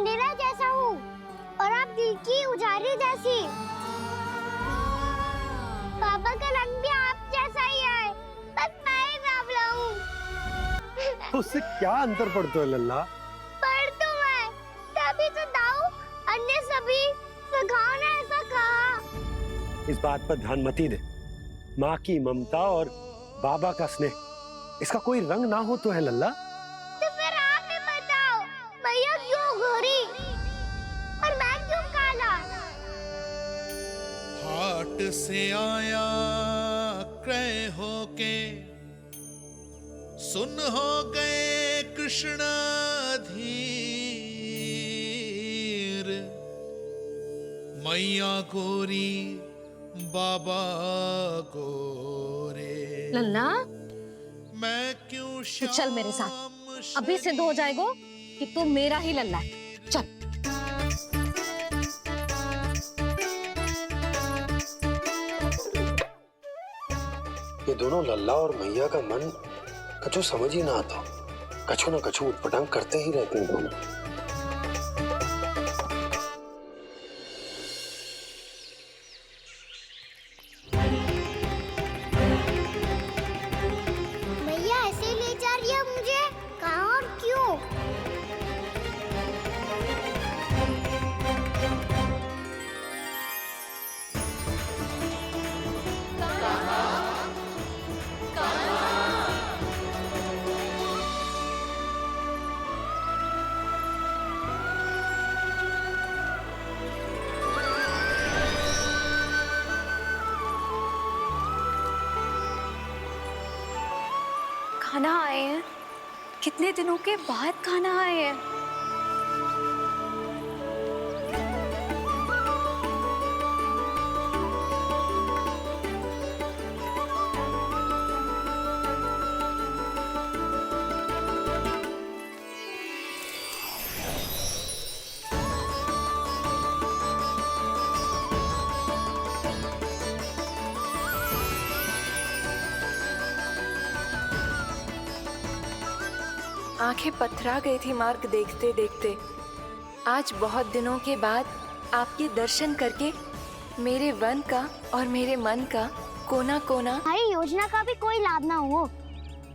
अंधेरा जैसा हूँ और आप दिल की उजाली जैसी। पापा का रंग भी आप जैसा ही है, बस मैं ही बावला हूँ। उससे क्या अंतर पड़ता है लल्ला? पर तो मैं तभी तो दाऊ अन्य सभी सुखाओ ने ऐसा कहा। इस बात पर ध्यान मत ही दे। माँ की ममता और बाबा का स्नेह, इसका कोई रंग ना हो तो है लल्ला। तो फिर आप ही बताओ, भैया क्यों गोरी और मैं क्यों काला? हाट से आया क्रय होके, सुन हो गए कृष्ण धीर। मैया गोरी बाबा गोरे। लल्ला मैं क्यों तू चल मेरे साथ, अभी सिद्ध हो जाएगा कि तू मेरा ही लल्ला है। चल। ये दोनों लल्ला और मैया का मन कछु समझ ही ना आता। कछु ना कछु उटपटांग करते ही रहते हैं दोनों। भैया ऐसे ले जा रही है मुझे, कहाँ और क्यों? खाना आए हैं, कितने दिनों के बाद खाना आए हैं। आंखें पथरा गई थी मार्ग देखते देखते। आज बहुत दिनों के बाद आपके दर्शन करके मेरे वन का और मेरे मन का कोना कोना। हमारी योजना का भी कोई लाभ ना हो।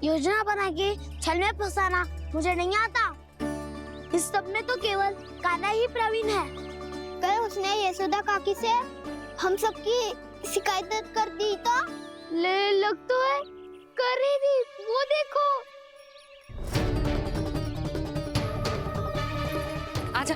योजना बना के छल में फंसाना मुझे नहीं आता। इस सब में तो केवल कान्हा ही प्रवीण है। कल उसने यशोदा काकी से हम सबकी शिकायत कर दी तो लग तो है कर ही दी। वो देखो। आजा।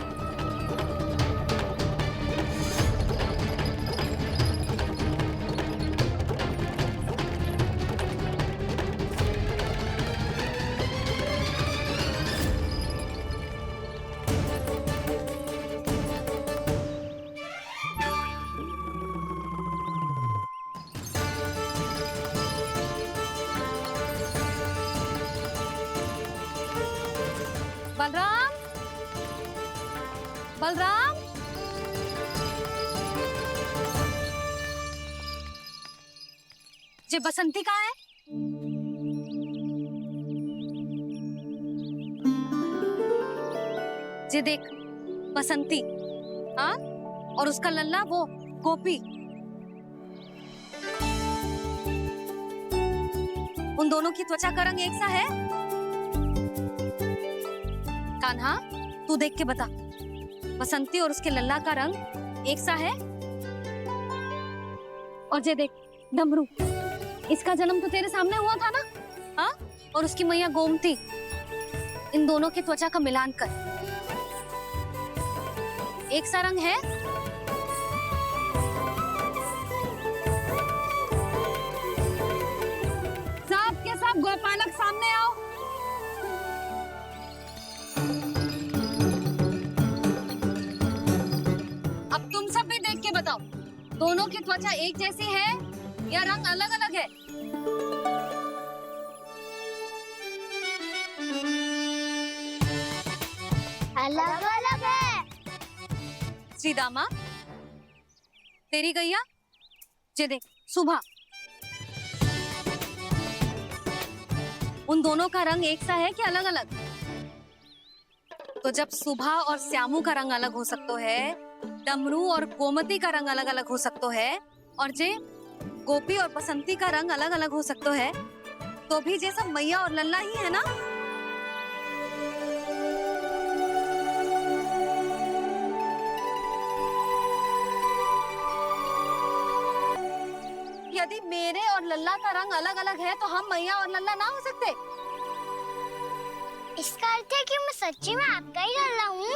बलराम, बलराम, ये बसंती कहाँ है? ये देख बसंती, हाँ, और उसका लल्ला वो गोपी। उन दोनों की त्वचा का रंग एक सा है? कान्हा, तू देख के बता, बसंती और उसके लल्ला का रंग एक सा है? और ये देख डमरू, इसका जन्म तो तेरे सामने हुआ था ना? हाँ, और उसकी मैया गोमती, इन दोनों की त्वचा का मिलान कर, एक सा रंग है? सब के सब गोपालक सामने आओ। अब तुम सब भी देख के बताओ, दोनों की त्वचा एक जैसी है या रंग अलग अलग है? अलग अलग है। श्रीदामा, तेरी गैया, ये देख सुबह, उन दोनों का रंग एक सा है कि अलग अलग? तो जब सुभा और श्यामू का रंग अलग हो सकतो है, डमरू और गोमती का रंग अलग अलग हो सकतो है, और जे गोपी और बसंती का रंग अलग अलग हो सकतो है, तो भी जे सब मैया और लल्ला ही है ना। यदि मेरे और लल्ला का रंग अलग अलग है तो हम मैया और लल्ला ना हो सकते? इसका अर्थ है कि मैं सच्ची में आपका ही लल्ला हूँ।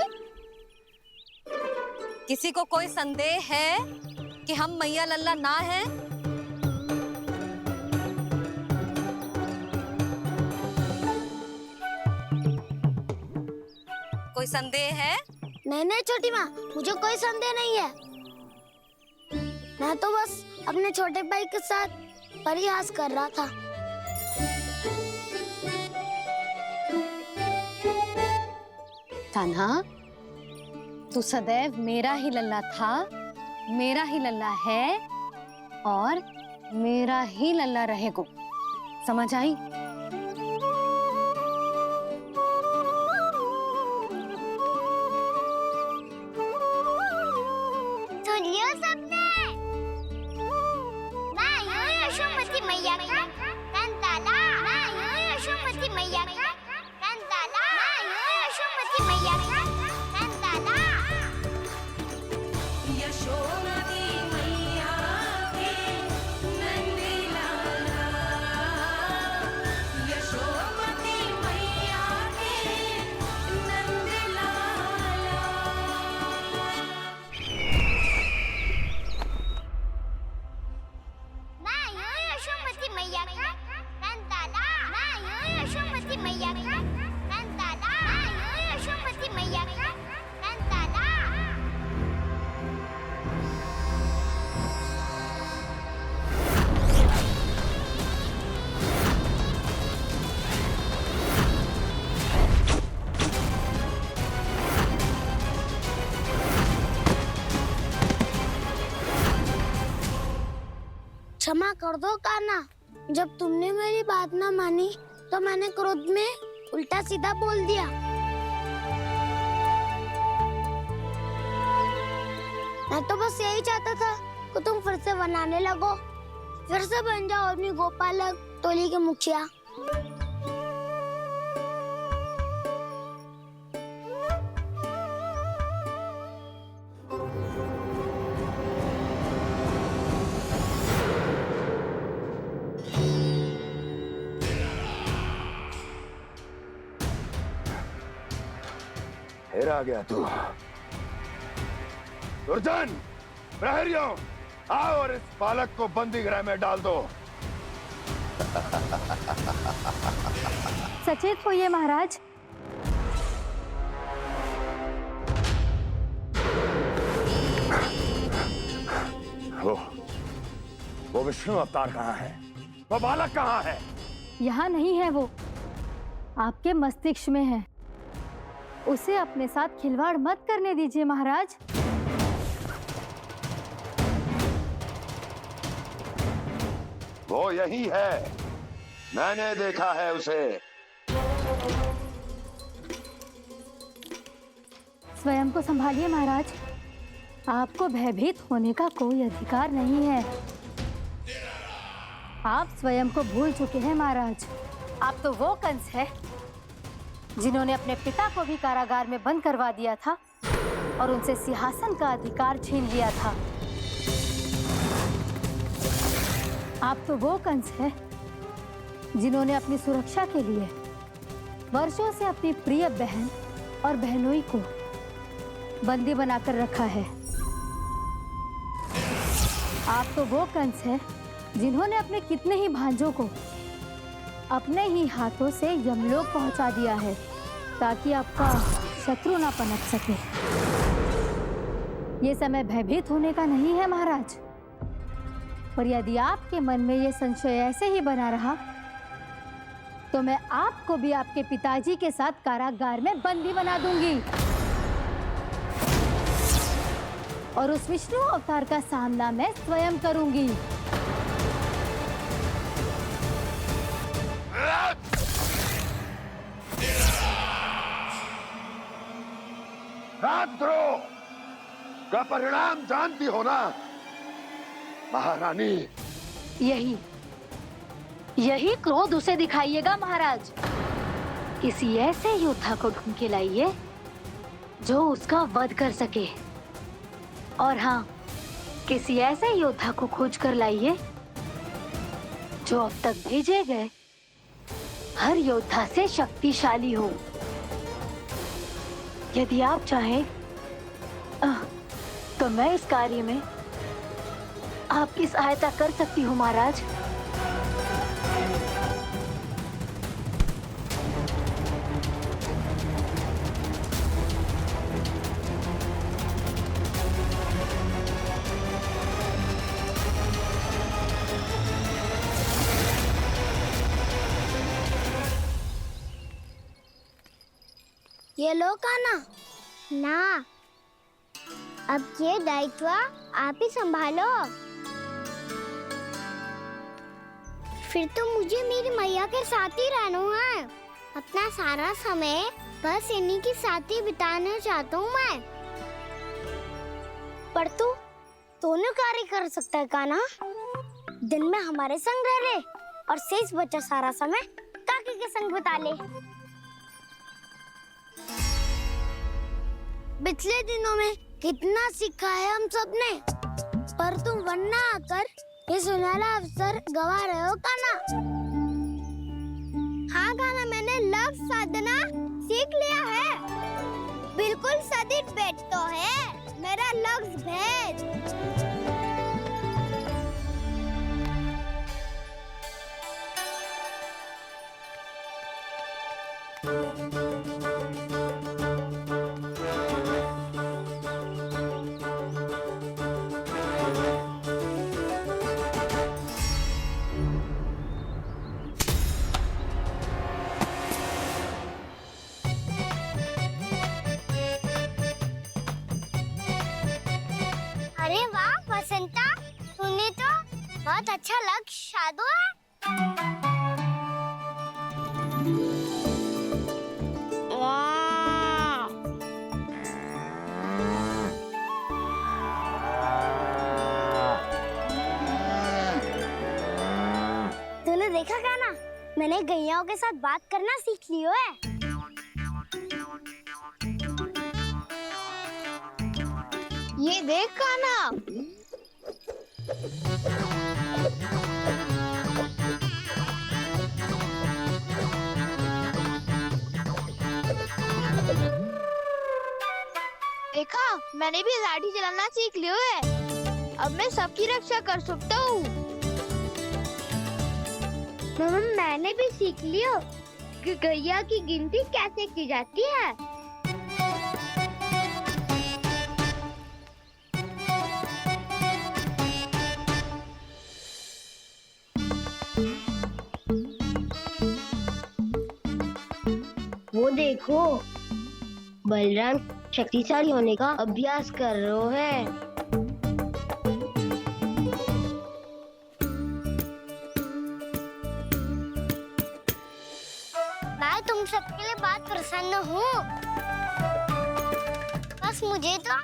किसी को कोई संदेह है कि हम मैया लल्ला ना हैं? कोई संदेह है? नहीं नहीं छोटी माँ, मुझे कोई संदेह नहीं है। मैं तो बस अपने छोटे भाई के साथ परिहास कर रहा था। कान्हा, तू सदैव मेरा ही लल्ला था, मेरा ही लल्ला है और मेरा ही लल्ला रहेगो। समझ आई? सुन लियो सबने, मैं हूँ यशोमती मैया का कंताला, मैं हूँ यशोमती मैया का कंताला, मैं हूँ यशोमती मैया का कंताला। यशोमती मैया के नंदी लाला, यशोमती मैया के नंदी लाला। मैं हूँ यशोमती मैया का कंताला, मैं हूँ यशोमती मैया का कंताला, मैं हूँ यशोमती मैया का कंताला। क्षमा कर दो कान्हा, जब तुमने मेरी बात ना मानी तो मैंने क्रोध में उल्टा सीधा बोल दिया। मैं तो बस यही चाहता था कि तुम फिर से बनाने लगो, फिर से बन जाओ अपनी गोपालक टोली के मुखिया। फिर आ गया तू। दुर्जन, प्रहरियों, आओ और इस बालक को बंदी गृह में डाल दो। सचेत होइए महाराज। वो विष्णु अवतार कहाँ है? वो बालक कहाँ है? यहाँ नहीं है, वो आपके मस्तिष्क में है। उसे अपने साथ खिलवाड़ मत करने दीजिए महाराज। वो यही है, मैंने देखा है उसे। स्वयं को संभालिए महाराज, आपको भयभीत होने का कोई अधिकार नहीं है। आप स्वयं को भूल चुके हैं महाराज। आप तो वो कंस है जिन्होंने अपने पिता को भी कारागार में बंद करवा दिया था और उनसे सिंहासन का अधिकार छीन लिया था। आप तो वो कंस है जिन्होंने अपनी सुरक्षा के लिए वर्षों से अपनी प्रिय बहन और बहनोई को बंदी बनाकर रखा है। आप तो वो कंस है जिन्होंने अपने कितने ही भांजों को अपने ही हाथों से यमलोक पहुंचा दिया है ताकि आपका शत्रु ना पनप सके। ये समय भयभीत होने का नहीं है महाराज, पर यदि आपके मन में ये संशय ऐसे ही बना रहा तो मैं आपको भी आपके पिताजी के साथ कारागार में बंदी बना दूंगी और उस विष्णु अवतार का सामना मैं स्वयं करूंगी। राजद्रोह का परिणाम जानती हो ना महारानी? यही क्रोध उसे दिखाइएगा महाराज। किसी ऐसे योद्धा को ढूंढ के लाइए जो उसका वध कर सके। और हाँ, किसी ऐसे योद्धा को खोज कर लाइए जो अब तक भेजे गए हर योद्धा से शक्तिशाली हो। यदि आप चाहें तो मैं इस कार्य में आपकी सहायता कर सकती हूँ महाराज। ये लो कान्हा। ना, अब ये दायित्व आप ही संभालो। फिर तो मुझे मेरी मैया के साथ ही रहना है। अपना सारा समय बस इन्हीं के साथ ही बिताना चाहता हूँ मैं। पर तू दोनों कार्य कर सकता है कान्हा। दिन में हमारे संग रह ले और शेष बचा सारा समय काकी के संग बिता ले। पिछले दिनों में कितना सीखा है हम सब ने, पर तुम वरना आकर ये सुनहरा अवसर गवा रहे हो कान्हा। हाँ कान्हा, मैंने लक्ष्य साधना सीख लिया है। बिल्कुल सदित भेद तो है मेरा लक्ष्य भेद। अरे वाह बसंता, तूने तो बहुत अच्छा लक्ष्य साधा है। वाह! तूने देखा कान्हा, मैंने गैयाओं के साथ बात करना सीख लियो है। ये देख कान्हा। देखा, मैंने भी लाठी चलाना सीख लियो है। अब मैं सबकी रक्षा कर सकता हूँ। मैंने भी सीख लियो कि गैया की गिनती कैसे की जाती है। वो देखो, बलराम शक्तिशाली होने का अभ्यास कर रहे हैं। मैं तुम सबके लिए बहुत प्रसन्न हूँ। बस मुझे तो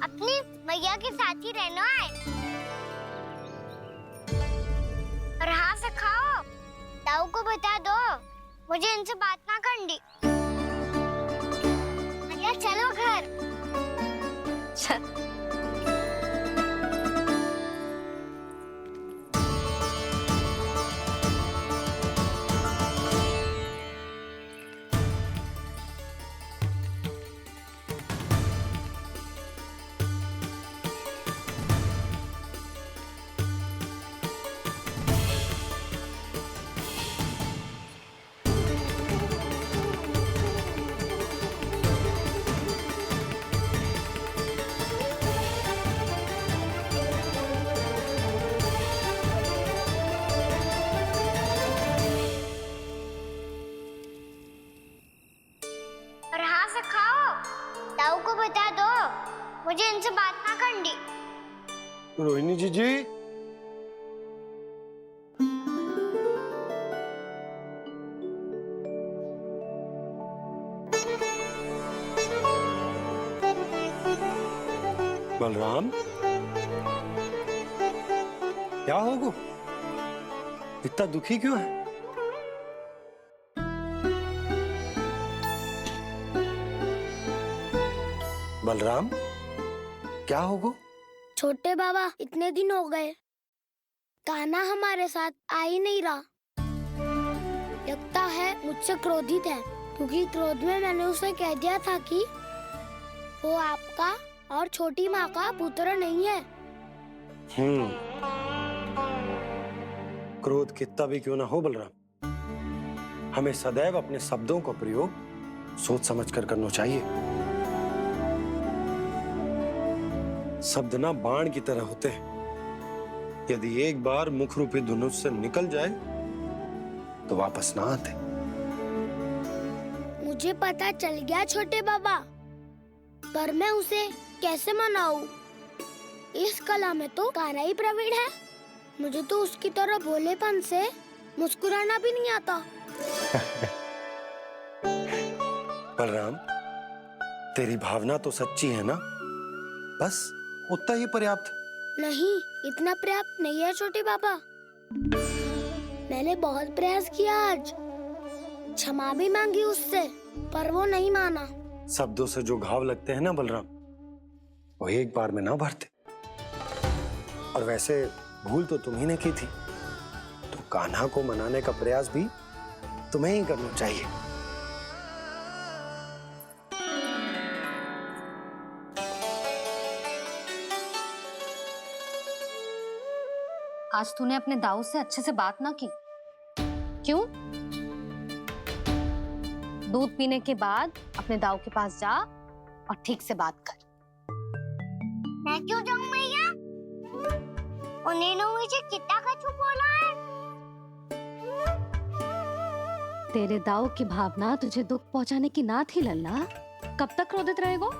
अपनी मैया के साथ ही रहना है। और हाँ से खाओ, ताऊ को बता दो मुझे इनसे बात ना करनी। चलो घर। ताऊ को बता दो मुझे इनसे बात ना करनी। रोहिणी जी बलराम, क्या होगा? इतना दुखी क्यों है? बलराम, क्या होगा? छोटे बाबा, इतने दिन हो गए कान्हा हमारे साथ आ ही नहीं रहा। लगता है मुझसे क्रोधित है, क्योंकि क्रोध में मैंने उसे कह दिया था कि वो आपका और छोटी माँ का पुत्र नहीं है। क्रोध कितना भी क्यों ना हो बलराम, हमें सदैव अपने शब्दों का प्रयोग सोच समझ कर करना चाहिए। शब्द ना बाण की तरह होते हैं, यदि एक बार मुख रूपी धनुष से निकल जाए तो वापस ना आते। मुझे पता चल गया छोटे बाबा, पर मैं उसे कैसे मनाऊं? इस कला में तो कान्हा ही प्रवीण है। मुझे तो उसकी तरह भोलेपन से मुस्कुराना भी नहीं आता। बलराम, तेरी भावना तो सच्ची है ना, बस उतना ही पर्याप्त। नहीं, इतना पर्याप्त नहीं है छोटे बाबा। मैंने बहुत प्रयास किया आज, क्षमा भी मांगी उससे, पर वो नहीं माना। शब्दों से जो घाव लगते हैं ना बलराम, वो एक बार में ना भरते। और वैसे भूल तो तुम्ही ने की थी, तो कान्हा को मनाने का प्रयास भी तुम्हें ही करना चाहिए। आज तूने अपने दाऊ से अच्छे से बात ना की, क्यों? दूध पीने के बाद अपने दाऊ के पास जा और ठीक से बात कर। मैं क्यों जाऊं मैया? उन्होंने मुझे कितना कछु बोला है। तेरे दाऊ की भावना तुझे दुख पहुंचाने की ना थी लल्ला। कब तक क्रोधित रहेगो?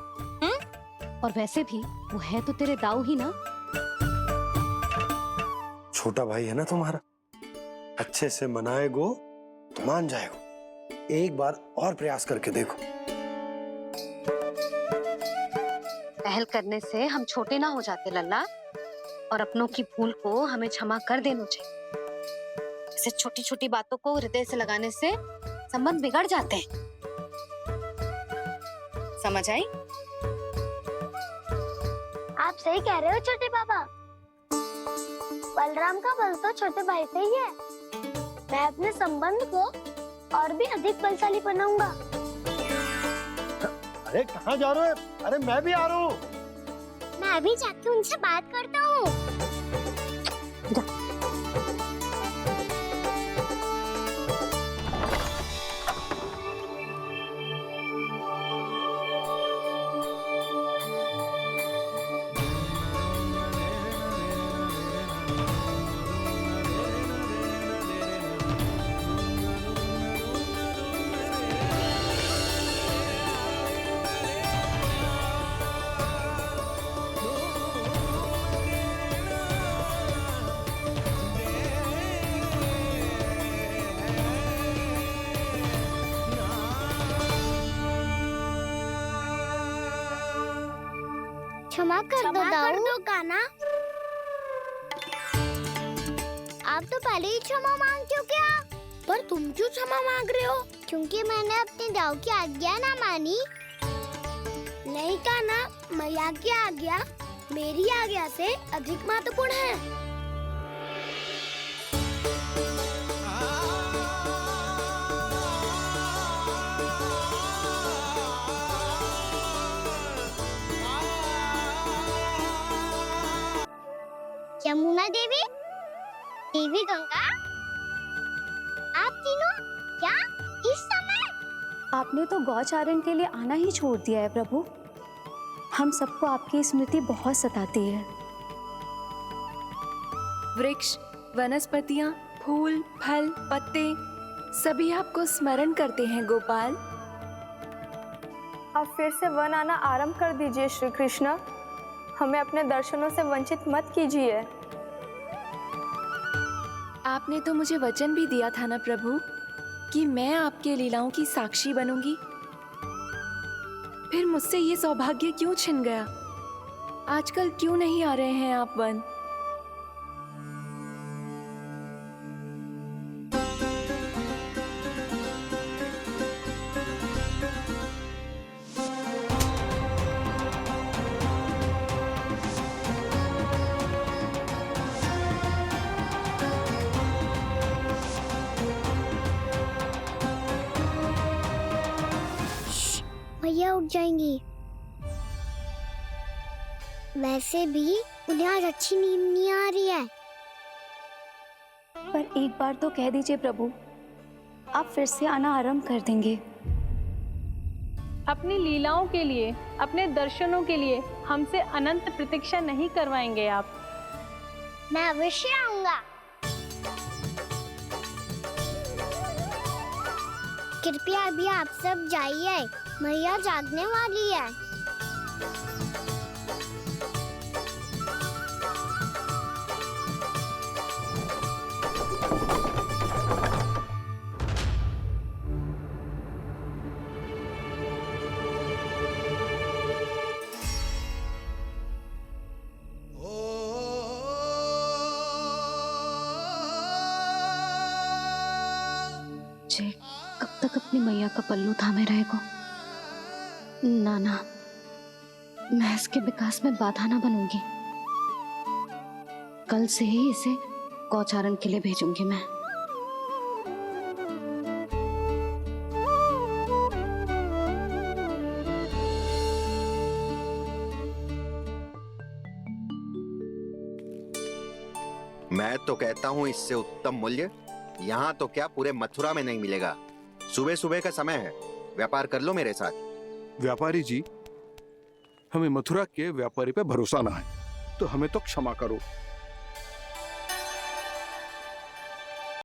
और वैसे भी वो है तो तेरे दाऊ ही ना। छोटा भाई है ना तुम्हारा, अच्छे से मनाएगो तो मान जाएगो। एक बार और प्रयास करके देखो। पहल करने से हम छोटे ना हो जाते लल्ला, और अपनों की भूल को हमें क्षमा कर देना चाहिए। ऐसे छोटी छोटी बातों को हृदय से लगाने से संबंध बिगड़ जाते हैं। समझ आई? आप सही कह रहे हो छोटे बाबा। बलराम का बल तो छोटे भाई से ही है। मैं अपने संबंध को और भी अधिक बलशाली बनाऊंगा। अरे कहाँ जा रहे हो? अरे मैं भी आ रहा हूँ। मैं अभी जाके उनसे बात करता हूँ। क्षमा कर दो कान्हा। आप तो पहले ही क्षमा मांग क्यों क्या? पर तुम क्यों क्षमा मांग रहे हो? क्योंकि मैंने अपने दाऊ की आज्ञा ना मानी। नहीं कान्हा, मैया की आज्ञा मेरी आज्ञा से अधिक महत्वपूर्ण है। यमुना देवी, देवी गंगा, आप तीनों क्या इस समय? आपने तो गौचारण के लिए आना ही छोड़ दिया है प्रभु। हम सबको आपकी स्मृति बहुत सताती है। वृक्ष, वनस्पतियाँ, फूल, फल, पत्ते सभी आपको स्मरण करते हैं गोपाल। अब फिर से वन आना आरंभ कर दीजिए श्री कृष्ण। हमें अपने दर्शनों से वंचित मत कीजिए। आपने तो मुझे वचन भी दिया था ना प्रभु कि मैं आपके लीलाओं की साक्षी बनूंगी। फिर मुझसे ये सौभाग्य क्यों छिन गया? आजकल क्यों नहीं आ रहे हैं आप वन? भैया उठ जाएंगी। वैसे भी उन्हें आज अच्छी नींद नहीं आ रही है। पर एक बार तो कह दीजिए प्रभु, आप फिर से आना आरंभ कर देंगे। अपनी लीलाओं के लिए, अपने दर्शनों के लिए हमसे अनंत प्रतीक्षा नहीं करवाएंगे आप? मैं अवश्य आऊंगा। कृपया अभी आप सब जाइए, मैया जागने वाली है। जय कब तक अपनी मैया का पल्लू थामे रहेगा? ना ना, मैं इसके विकास में बाधा ना बनूंगी। कल से ही इसे गौचारण के लिए भेजूंगी मैं। मैं तो कहता हूँ इससे उत्तम मूल्य यहाँ तो क्या पूरे मथुरा में नहीं मिलेगा। सुबह सुबह का समय है, व्यापार कर लो मेरे साथ। व्यापारी जी, हमें मथुरा के व्यापारी पे भरोसा ना है, तो हमें तो क्षमा करो।